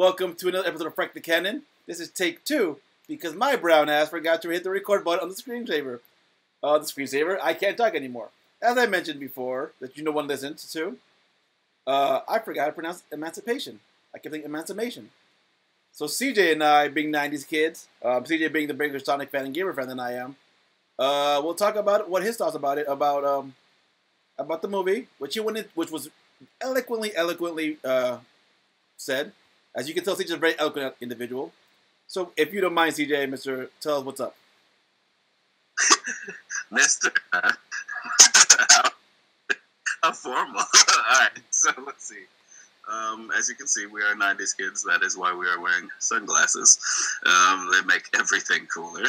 Welcome to another episode of Frack The Canon. This is take 2 because my brown ass forgot to hit the record button on the screensaver. I can't talk anymore. As I mentioned before, that you know one listens to, I forgot to pronounce emancipation. I kept thinking emancipation. So CJ and I, being 90's kids, CJ being the bigger Sonic fan and gamer fan than I am, we'll talk about what his thoughts about it, about the movie, which was eloquently said. As you can tell, CJ is a very eloquent individual. So, if you don't mind, CJ, Mr. Tell us what's up. Mr. How formal. Alright, so let's see. As you can see, we are 90's kids. That is why we are wearing sunglasses. They make everything cooler.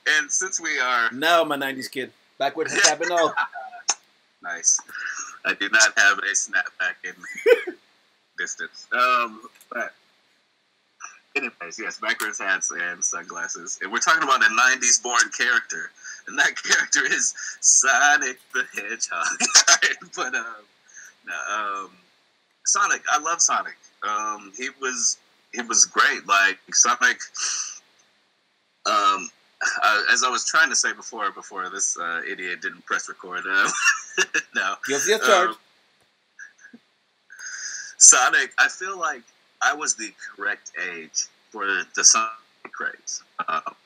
And since we are... Now I'm a 90's kid. Back with happened all. Nice. I do not have a snapback in distance. But anyways, yes, backwards hats and sunglasses. And we're talking about a 90's born character. And that character is Sonic the Hedgehog. But Sonic, I love Sonic. He was great. Like Sonic, as I was trying to say before this idiot didn't press record. No. Guilty of charge. Sonic, I feel like I was the correct age for the Sonic craze.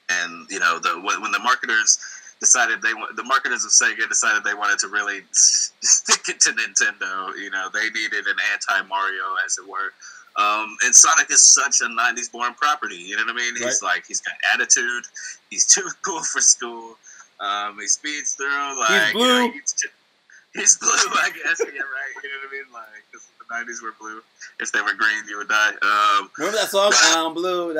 And you know, when the marketers decided the marketers of Sega decided they wanted to really stick it to Nintendo. You know, they needed an anti-Mario, as it were. And Sonic is such a 90's born property. You know what I mean? He's like, he's got attitude. He's too cool for school. He speeds through. Like, he's blue. You know, he's blue, I guess. Yeah, right. You know what I mean? Like, because the 90's were blue. If they were green, you would die. Remember that song? I'm blue.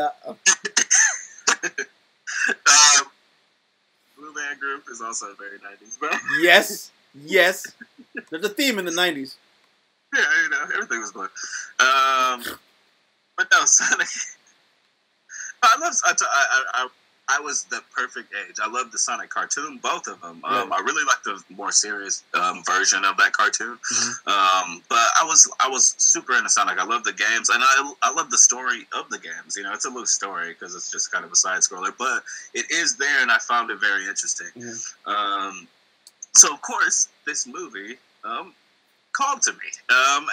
Blue Man Group is also very 90's, bro. Yes. There's a theme in the 90's. Yeah, you know, everything was blue. But no, Sonic. I was the perfect age. I loved the Sonic cartoon, both of them. Yeah. I really liked the more serious version of that cartoon. Mm-hmm. But I was super into Sonic. I love the games, and I love the story of the games. You know, it's a loose story because it's just kind of a side scroller, but it is there, and I found it very interesting. Mm-hmm. So of course, this movie called to me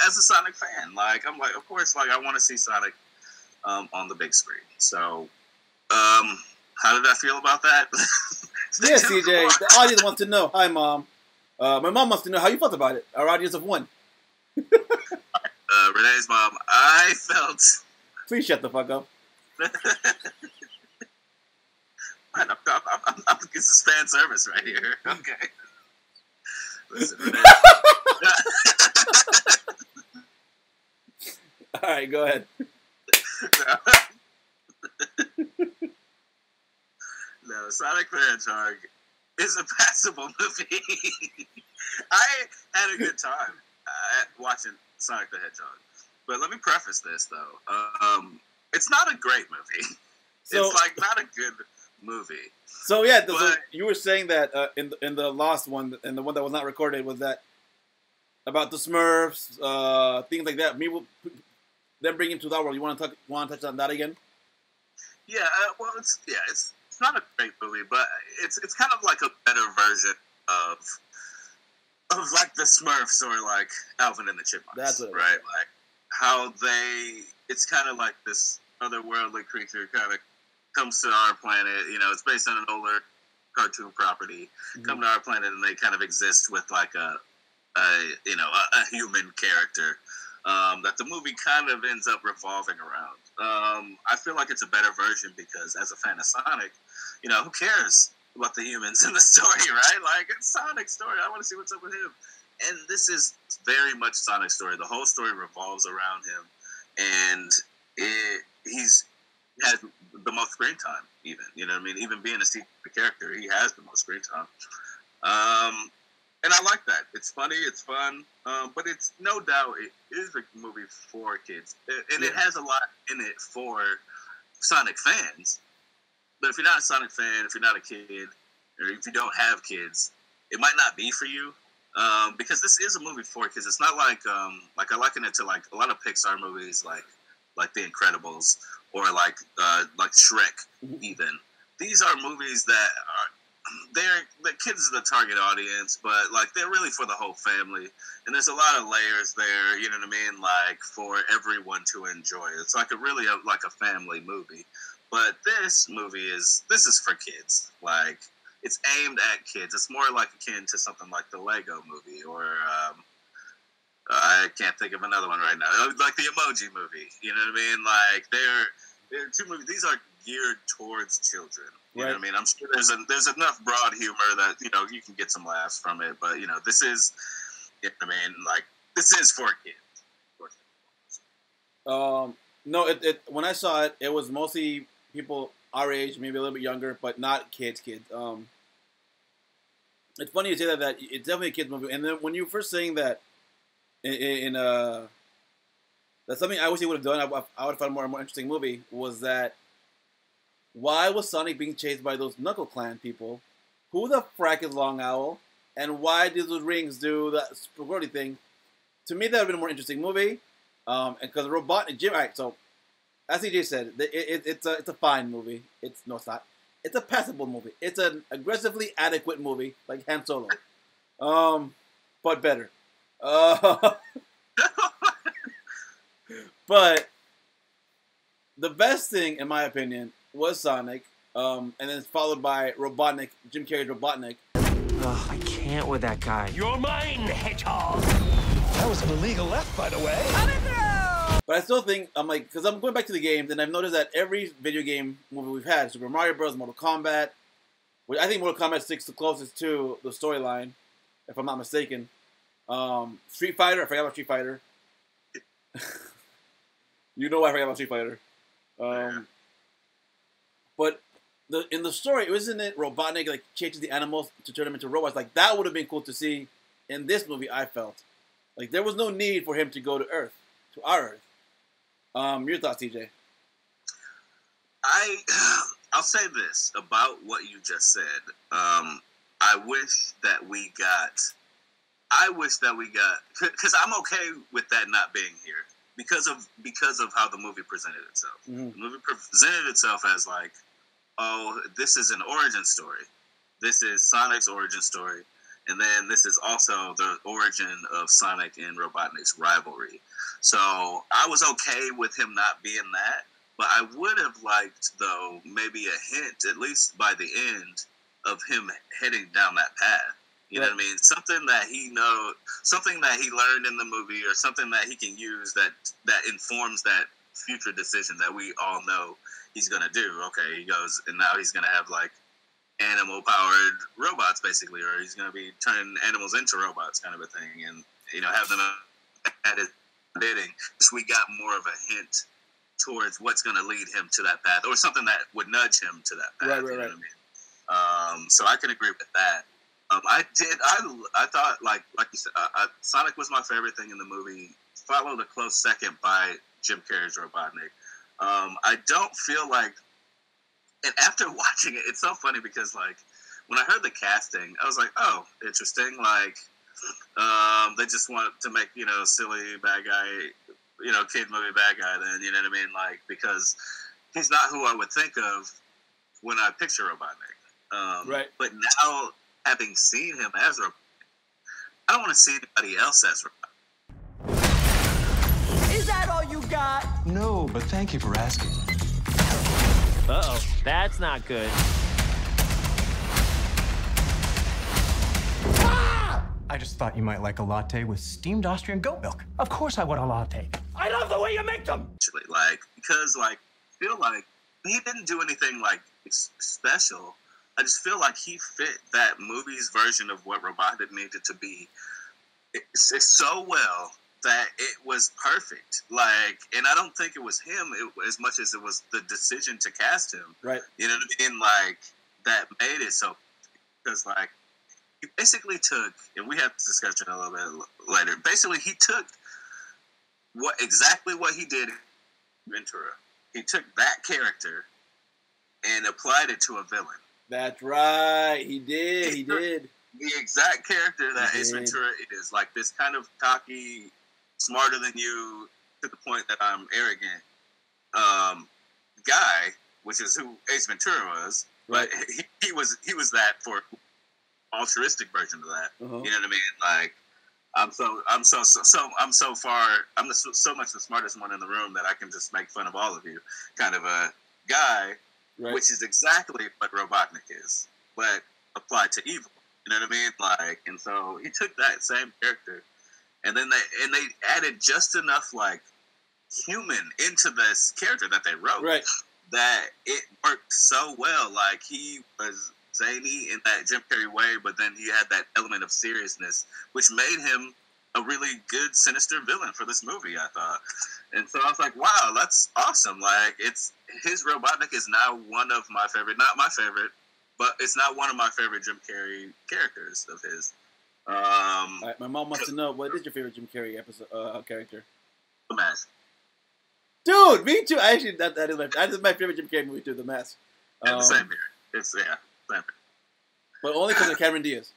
as a Sonic fan. Like, I'm like, of course, like I want to see Sonic on the big screen. So, how did I feel about that? Yeah, CJ, the audience wants to know. Hi, Mom. My mom wants to know how you felt about it. Our audience of one. Renee's mom, I felt... Please shut the fuck up. This is fan service right here. Okay. Listen, Renee. All right, go ahead. No, Sonic the Hedgehog is a passable movie. I had a good time watching Sonic the Hedgehog. But let me preface this, though. It's not a great movie. So, it's like not a good movie. So yeah, so you were saying that in the last one, and the one that was not recorded, was that about the Smurfs, things like that. Them bringing to that world. You want to touch on that again? Yeah, well, it's not a great movie, but it's kind of like a better version of like the Smurfs or like Alvin and the Chipmunks. That's what right. Like how it's kind of like this otherworldly creature kind of comes to our planet. You know, it's based on an older cartoon property. Mm-hmm. Come to our planet and they kind of exist with like a human character that the movie kind of ends up revolving around. I feel like it's a better version because as a fan of Sonic, you know, who cares about the humans in the story, right? Like, it's Sonic's story. I want to see what's up with him. And this is very much Sonic's story. The whole story revolves around him. And he has the most screen time, even. You know what I mean? Even being a secret character, he has the most screen time. And I like that. It's funny, it's fun, but it's no doubt it is a movie for kids. And it has a lot in it for Sonic fans. But if you're not a Sonic fan, if you're not a kid, or if you don't have kids, it might not be for you. Because this is a movie for kids. It's not like I liken it to like a lot of Pixar movies, like The Incredibles or like Shrek. Even these are movies that are the kids are the target audience, but like they're really for the whole family. And there's a lot of layers there. You know what I mean? Like for everyone to enjoy. It's like like a family movie. But this is for kids. Like it's aimed at kids. It's more like akin to something like the Lego movie, or I can't think of another one right now. Like the Emoji movie. You know what I mean? Like they're two movies. These are geared towards children. You know what I mean? I'm sure there's enough broad humor that you can get some laughs from it. But this is, like this is for kids. No, it when I saw it, it was mostly people our age, maybe a little bit younger, but not kids. It's funny you say that it's definitely a kids movie. And then when you were first saying that that's something I wish they would have done. I would have found a more interesting movie. Was that why was Sonic being chased by those Knuckle Clan people? Who the frack is Long Owl? And why did those rings do that spaghetti thing? To me, that would have been a more interesting movie. And because Robotnik Jim, all right, so as CJ said, it's a fine movie. It's not. It's a passable movie. It's an aggressively adequate movie, like Han Solo, but better. But the best thing, in my opinion, was Sonic, and then it's followed by Robotnik, Jim Carrey's Robotnik. Ugh, I can't with that guy. You're mine, hedgehog. That was an illegal left, by the way. But I still think, I'm like, because I'm going back to the games, and I've noticed that every video game movie we've had, Super Mario Bros., Mortal Kombat, which I think Mortal Kombat sticks the closest to the storyline, if I'm not mistaken. Street Fighter, I forgot about Street Fighter. You know why I forgot about Street Fighter. But in the story, wasn't it Robotnik like changes the animals to turn them into robots? Like that would have been cool to see in this movie. I felt like there was no need for him to go to Earth, to our Earth. Your thoughts, TJ? I'll say this about what you just said. I wish that we got, because I'm okay with that not being here because of how the movie presented itself. Mm-hmm. The movie presented itself as like, oh, this is an origin story. This is Sonic's origin story. And then this is also the origin of Sonic and Robotnik's rivalry. So I was okay with him not being that, but I would have liked, though, maybe a hint, at least by the end, of him heading down that path. You know what I mean? Something that something that he learned in the movie, or something that he can use that informs that future decision that we all know he's going to do. Okay, he goes, and now he's going to have, like, animal-powered robots, basically, or he's going to be turning animals into robots kind of a thing, and, have them at his bidding. So we got more of a hint towards what's going to lead him to that path, or something that would nudge him to that path. Right. You know what I mean? So I can agree with that. I thought, like you said, Sonic was my favorite thing in the movie, followed a close second by Jim Carrey's Robotnik. I don't feel like, and after watching it, it's so funny because, like, when I heard the casting, I was like, oh, interesting. Like, they just want to make, silly bad guy, kid movie bad guy then, you know what I mean? Like, because he's not who I would think of when I picture Robotnik. Right. But now, having seen him as Robotnik, I don't want to see anybody else as Robotnik. Is that all you got? No, but thank you for asking. Uh-oh, that's not good. Ah! I just thought you might like a latte with steamed Austrian goat milk. Of course I want a latte. I love the way you make them! Actually, like, because, like, I feel like he didn't do anything, like, special. I just feel like he fit that movie's version of what Robotnik needed to be. It's so well that it was perfect. Like, and I don't think it was him as much as it was the decision to cast him. Right. You know what I mean? Like, that made it so, because, like, he basically took, and we have this discussion a little bit later, basically he took exactly what he did in Ventura. He took that character and applied it to a villain. That's right. He did. The the exact character that Ace Indeed. Ventura is. Like this kind of cocky, smarter than you to the point that I'm arrogant guy, which is who Ace Ventura was. Right. But he was that for altruistic version of that. Uh-huh. You know what I mean? Like I'm so much the smartest one in the room that I can just make fun of all of you, kind of a guy, Right. which is exactly what Robotnik is, but applied to evil. You know what I mean? Like, and so he took that same character, and then they added just enough like human into this character that they wrote, Right. that it worked so well. Like he was zany in that Jim Carrey way, but then he had that element of seriousness, which made him a really good, sinister villain for this movie, I thought. And so I was like, wow, that's awesome. Like, his Robotnik is now one of my favorite, not my favorite, but it's not one of my favorite Jim Carrey characters of his. All right, my mom wants to know, what is your favorite Jim Carrey character? The Mask. Dude, me too. Actually, that is my favorite Jim Carrey movie too, The Mask. Yeah, the same here. It's, yeah, same here. But only because of Cameron Diaz.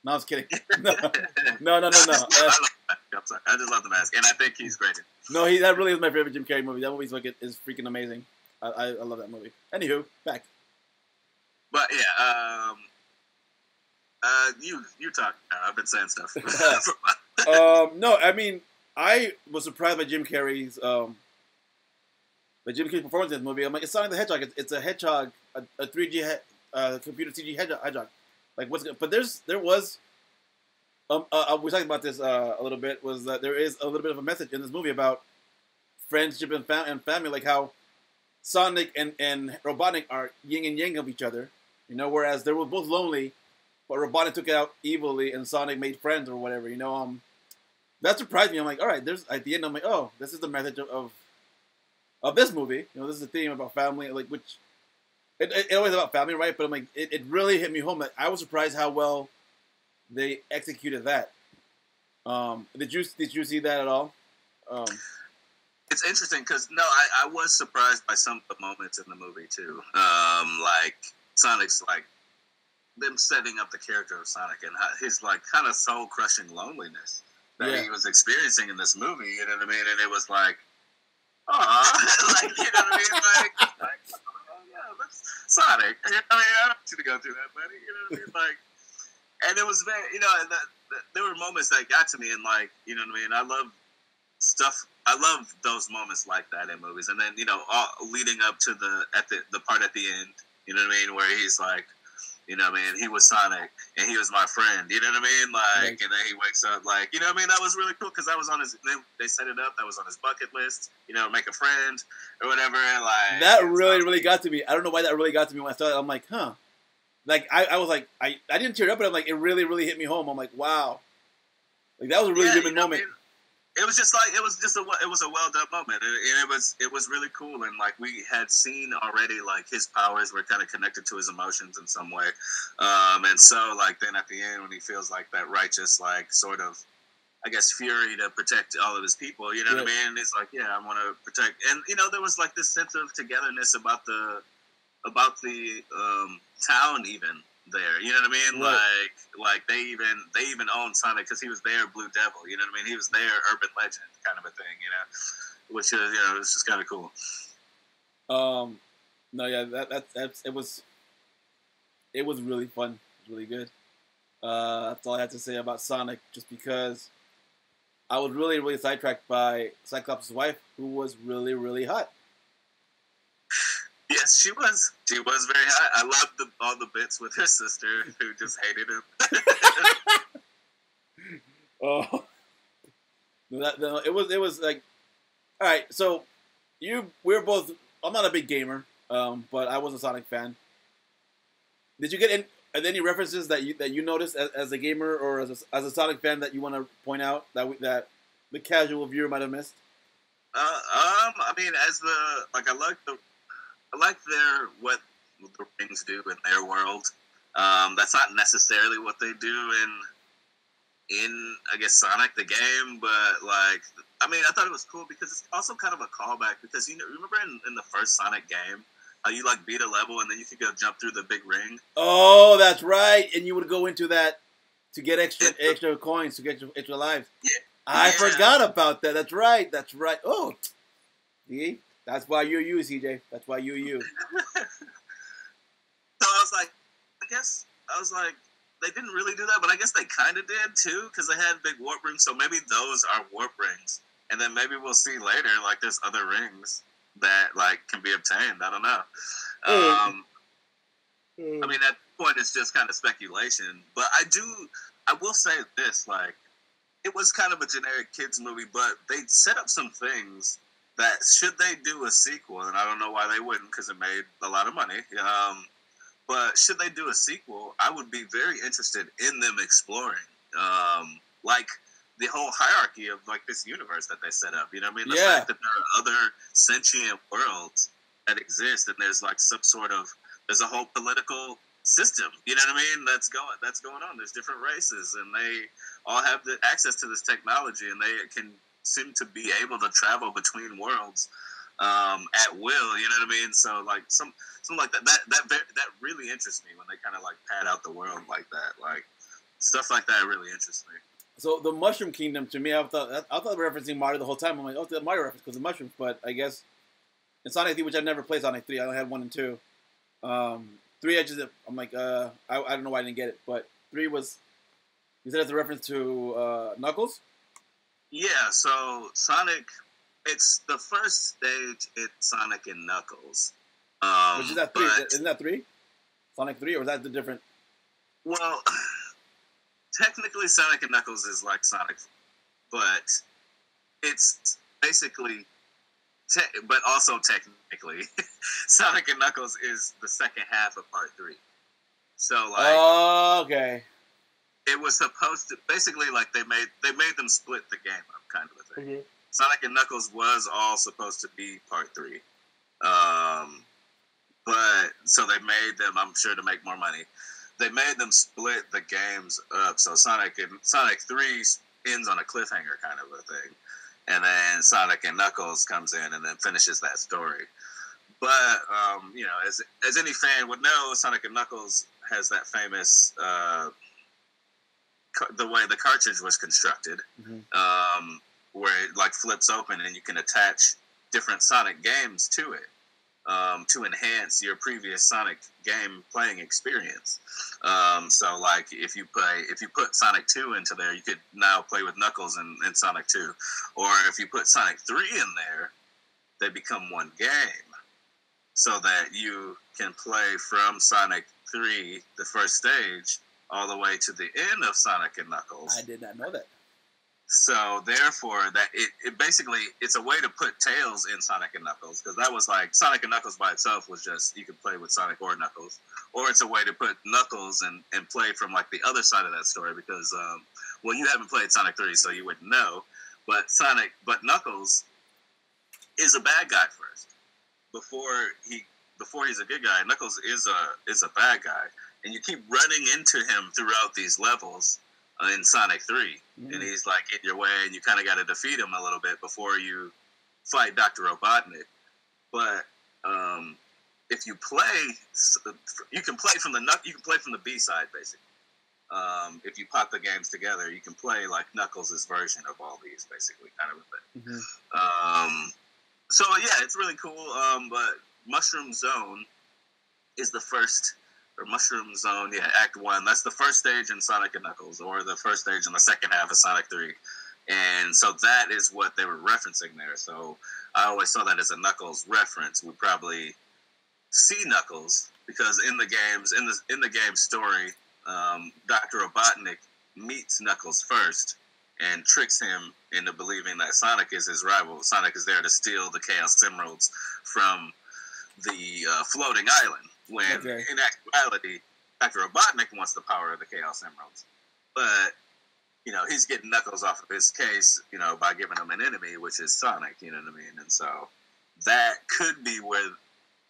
No, I was kidding. No. I just love The Mask, and I think he's great. No, that really is my favorite Jim Carrey movie. That movie is freaking amazing. I love that movie. Anywho, back. But yeah, you talk. I've been saying stuff. No, I mean, I was surprised by Jim Carrey's performance in this movie. I'm like, it's Sonic the Hedgehog. It's a hedgehog, a 3D computer CG hedgehog. Like, what's good? But there was we were talking about this a little bit. Was that there is a little bit of a message in this movie about friendship and family, like how Sonic and Robotnik are yin and yang of each other. You know, whereas they were both lonely, but Robotnik took it out evilly, and Sonic made friends or whatever. You know, that surprised me. I'm like, all right, at the end, I'm like, oh, this is the message of this movie. You know, this is a theme about family, like which it always about family, right? But I'm like, it really hit me home. That I was surprised how well they executed that. Did you see that at all? It's interesting because I was surprised by some of the moments in the movie too. Like Sonic's like them setting up the character of Sonic and his like kind of soul crushing loneliness that he was experiencing in this movie. You know what I mean? And it was like, like you know what I mean? Like oh yeah, that's Sonic. You know what I mean? I don't want you to go through that, buddy. You know what I mean? Like, and it was very, you know, there were moments that got to me, and like, you know what I mean? I love stuff. I love those moments like that in movies, and then you know, all leading up to the part at the end. You know what I mean? Where he's like, you know what I mean? He was Sonic, and he was my friend. You know what I mean? Like, and then he wakes up, like, you know what I mean? That was really cool because that was on his. They set it up. That was on his bucket list. You know, make a friend or whatever. And like that really got to me. I don't know why that really got to me when I started. I'm like, huh. Like I was like I didn't tear up, but I'm like it really hit me home. I'm like, wow. Like that was a really human moment. It was just like it was a well done moment, and it was really cool. And like we had seen already, like his powers were kind of connected to his emotions in some way, and so like then at the end when he feels like that righteous like sort of, I guess, fury to protect all of his people, you know what I mean? And it's like, yeah, I want to protect, and you know there was like this sense of togetherness about the town even. There, you know what I mean? Right. Like they even owned Sonic because he was their Blue Devil. You know what I mean? He was their urban legend kind of a thing. You know, which is it's just kind of cool. No, yeah, it was really fun. It was really good. That's all I had to say about Sonic. Just because I was really sidetracked by Cyclops' wife, who was really hot. Yes, she was. She was very hot. I loved all the bits with her sister who just hated him. It was like, all right. So we're both. I'm not a big gamer, but I was a Sonic fan. Did you get any references that you noticed as a gamer or as a Sonic fan that you want to point out that the casual viewer might have missed? I mean, I like what the rings do in their world. That's not necessarily what they do in I guess Sonic the game, but like I mean I thought it was cool because it's also kind of a callback because you know remember in the first Sonic game how you like beat a level and then you could go jump through the big ring. Oh, that's right, and you would go into that to get extra coins, to get extra lives. Yeah. I forgot about that. That's right. That's right. Oh, see? That's why you're you, CJ. That's why you're you. So I was like, they didn't really do that, but I guess they kind of did too, because they had big warp rings. So maybe those are warp rings, and then maybe we'll see later, like there's other rings that like can be obtained. I don't know. I mean, at this point, it's just kind of speculation. But I will say this, like, it was kind of a generic kids movie, but they set up some things that should they do a sequel, and I don't know why they wouldn't, because it made a lot of money. But should they do a sequel, I would be very interested in them exploring, like the whole hierarchy of like this universe that they set up. You know what I mean? The fact that there are other sentient worlds that exist, and there's like there's a whole political system. You know what I mean? That's going on. There's different races, and they all have the access to this technology, and they can seem to be able to travel between worlds at will. You know what I mean? So like something like that really interests me when they kind of like pad out the world like that. Like stuff like that really interests me. So the Mushroom Kingdom, to me, I thought they were referencing Mario the whole time. I'm like, oh, it's a Mario reference because of mushrooms. But I guess in Sonic 3, which I never played Sonic 3, I only had 1 and 2. 3, I'm like, I don't know why I didn't get it. But 3 was, you said it's a reference to Knuckles? Yeah, so Sonic, it's the first stage, it's Sonic and Knuckles. Which is that 3? Isn't that 3? Sonic 3, or is that the different? Well, technically Sonic and Knuckles is like Sonic, but it's basically, but also technically, Sonic and Knuckles is the second half of Part 3. So like, oh, okay. It was supposed to basically like they made them split the game up, kind of a thing. Mm-hmm. Sonic and Knuckles was all supposed to be Part 3, but so they made them, I'm sure, to make more money. They made them split the games up. So Sonic 3 ends on a cliffhanger kind of a thing, and then Sonic and Knuckles comes in and then finishes that story. But you know, as any fan would know, Sonic and Knuckles has that famous the way the cartridge was constructed, mm-hmm. Where it like flips open and you can attach different Sonic games to it to enhance your previous Sonic game playing experience. So like if you put Sonic 2 into there, you could now play with Knuckles in Sonic 2. Or if you put Sonic 3 in there, they become one game. So that you can play from Sonic 3, the first stage, all the way to the end of Sonic and Knuckles. I did not know that. So therefore, that it basically, it's a way to put Tails in Sonic and Knuckles, because that was like Sonic and Knuckles by itself was just you could play with Sonic or Knuckles, or it's a way to put Knuckles and play from like the other side of that story, because well, you haven't played Sonic 3, so you wouldn't know, but Knuckles is a bad guy first before he's a good guy. Knuckles is a bad guy, and you keep running into him throughout these levels in Sonic 3, and he's like in your way, and you kind of got to defeat him a little bit before you fight Dr. Robotnik. But if you play, you can play from the B side basically. If you pop the games together, you can play like Knuckles' version of all these, basically, kind of a thing. Mm-hmm. So yeah, it's really cool. But Mushroom Zone is the first. Or Mushroom Zone, yeah, Act 1. That's the first stage in Sonic and Knuckles, or the first stage in the second half of Sonic 3. And so that is what they were referencing there. So I always saw that as a Knuckles reference. We'd probably see Knuckles, because in the game story, Dr. Robotnik meets Knuckles first and tricks him into believing that Sonic is his rival. Sonic is there to steal the Chaos Emeralds from the floating island. When in actuality, Dr. Robotnik wants the power of the Chaos Emeralds. But, you know, he's getting Knuckles off of his case, you know, by giving him an enemy, which is Sonic, you know what I mean? And so that could be where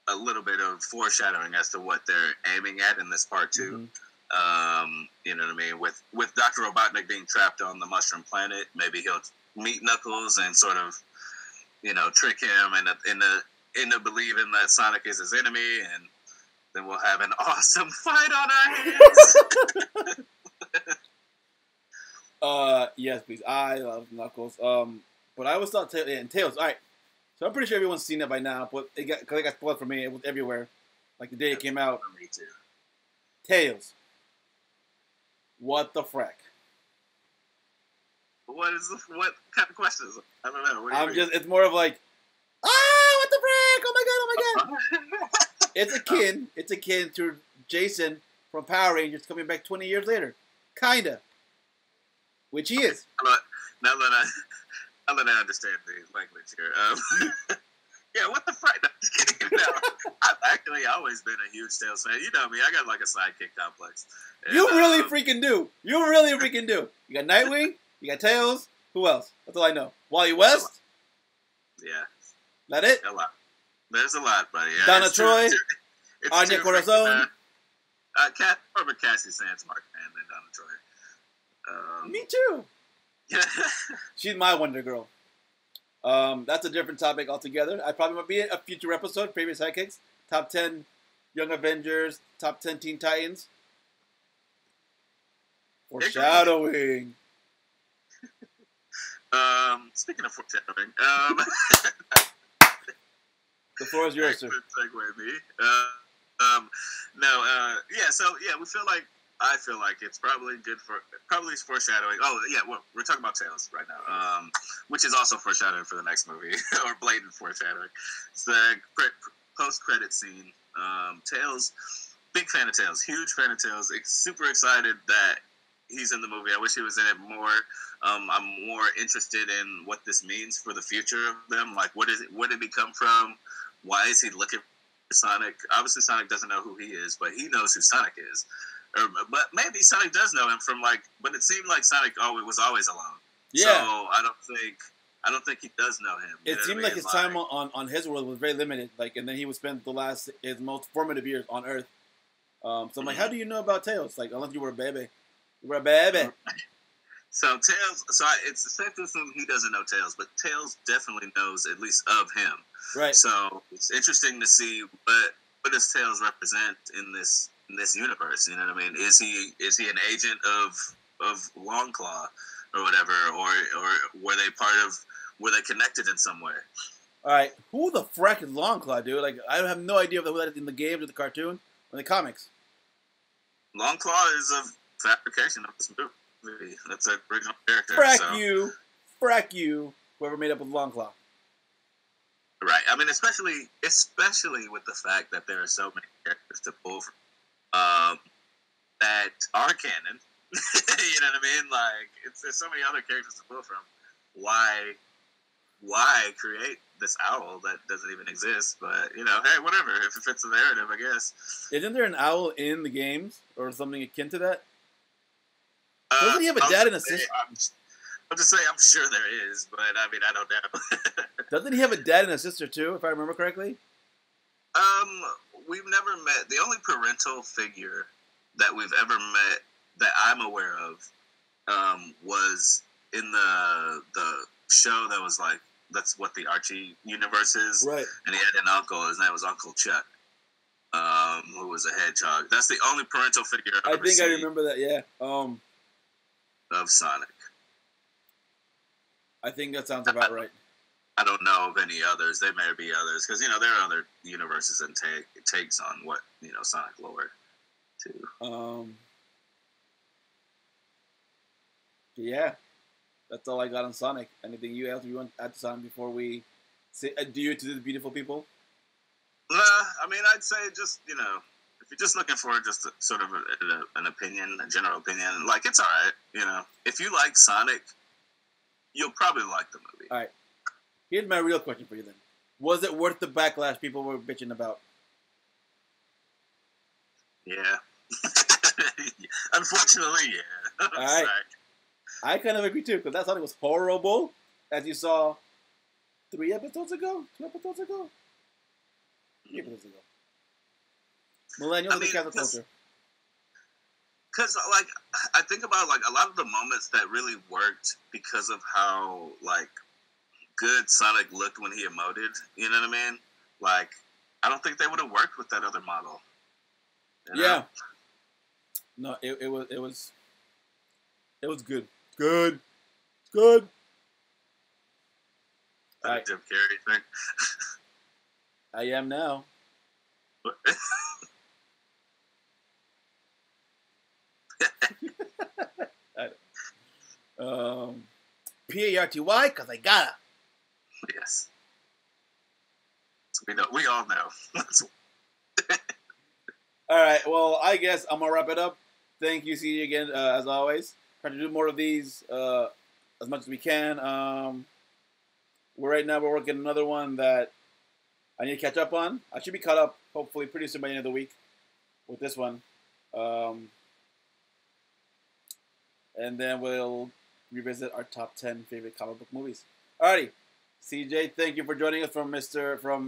a little bit of foreshadowing as to what they're aiming at in this part 2. Mm-hmm. You know what I mean? With Dr. Robotnik being trapped on the Mushroom Planet, maybe he'll meet Knuckles and sort of, you know, trick him into believing that Sonic is his enemy, and then we'll have an awesome fight on our hands. Yes, please. I love Knuckles. But I always thought and Tails. All right. So I'm pretty sure everyone's seen it by now, but it got spoiled for me. It was everywhere, like the day it came out. Me too. Tails. What the frack? What kind of questions? I don't know. What do you mean? It's more of like, what the frack? Oh my god! It's akin to Jason from Power Rangers coming back 20 years later, kinda. Which he is. Now that I understand the language here. Yeah, what the frick? No, just kidding. No, I've actually always been a huge Tails fan. You know me, I got like a sidekick complex. And, you really freaking do. You really freaking do. You got Nightwing, you got Tails. Who else? That's all I know. Wally West? Yeah. That it? A lot. There's a lot, buddy. Yeah, Donna Troy? Anya Corazon? Robert Cassie Sands Mark man than Donna Troy. Me too. Yeah. She's my Wonder Girl. That's a different topic altogether. I probably might be a future episode, previous sidekicks, top 10 Young Avengers, top 10 Teen Titans. Foreshadowing. Speaking of foreshadowing, the floor is yours, sir. Segue me. I feel like it's probably good for foreshadowing. Oh yeah, well, we're talking about Tails right now, which is also foreshadowing for the next movie or blatant foreshadowing. It's the post-credit scene. Tails, big fan of Tails, huge fan of Tails. Super excited that he's in the movie. I wish he was in it more. I'm more interested in what this means for the future of them. Like, where did he come from? Why is he looking for Sonic? Obviously, Sonic doesn't know who he is, but he knows who Sonic is. But maybe Sonic does know him from but it seemed like Sonic was always alone. Yeah. So I don't think he does know him. It seemed like his time on his world was very limited. And then he would spend his most formative years on Earth. So I'm like, how do you know about Tails? Like, unless you were a baby. You were a baby. So Tails, it's safe to assume he doesn't know Tails, but Tails definitely knows at least of him. Right. So it's interesting to see what does Tails represent in this universe. You know what I mean? Is he an agent of Longclaw or whatever, or were they connected in some way? All right, who the frack is Longclaw, dude? Like, I have no idea who that is in the games or the cartoon or the comics. Longclaw is a fabrication of this movie. That's an original character. Frack you, whoever made up with Longclaw. Right. I mean, especially with the fact that there are so many characters to pull from that are canon. You know what I mean? Like, there's so many other characters to pull from. Why create this owl that doesn't even exist? But, hey, whatever. If it fits the narrative, I guess. Isn't there an owl in the games or something akin to that? Doesn't he have a dad and a sister? I'll just say I'm sure there is, but I mean, I don't know. Doesn't he have a dad and a sister too, if I remember correctly? We've never met. The only parental figure that we've ever met that I'm aware of was in the show that was like, that's what the Archie universe is. Right. And he had an uncle. His name was Uncle Chuck, who was a hedgehog. That's the only parental figure I've ever seen. I remember that, yeah. Of Sonic. I think that sounds about right. I don't know of any others. There may be others because there are other universes and takes on what Sonic lore too. Yeah, that's all I got on Sonic. Anything you want to add to Sonic before we say adieu to the beautiful people? I mean, I'd say just if you're just looking for just sort of an opinion, a general opinion, like it's all right. If you like Sonic, you'll probably like the movie. All right. Here's my real question for you then. Was it worth the backlash people were bitching about? Yeah. Unfortunately, yeah. All right. I kind of agree too, because that Sonic was horrible, as you saw 3 episodes ago? 2 episodes ago? 3 episodes ago. Millennials and cancel culture. Because, I think about, a lot of the moments that really worked because of how, good Sonic looked when he emoted. You know what I mean? I don't think they would have worked with that other model. Yeah. No, it was good. Good. Good. That Jim Carrey thing. I am now. P-A-R-T-Y, because I gotta. Yes. We all know. All right, well, I guess I'm going to wrap it up. Thank you, CJ, again, as always. Trying to do more of these as much as we can. Right now, we're working another one that I need to catch up on. I should be caught up, hopefully, pretty soon by the end of the week with this one. And then we'll revisit our top 10 favorite comic book movies. Alrighty. CJ, thank you for joining us from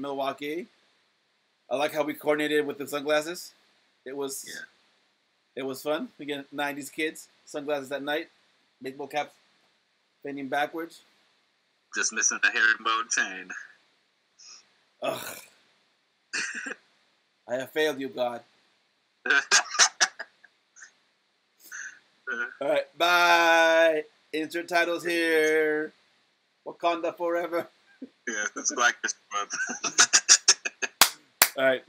Milwaukee. I like how we coordinated with the sunglasses. It was fun. Again, 90's kids, sunglasses at night, baseball caps bending backwards. Just missing the herringbone chain. Ugh. I have failed you, God. All right, bye. Insert titles here. Wakanda forever. Yeah, that's Black History Month. All right.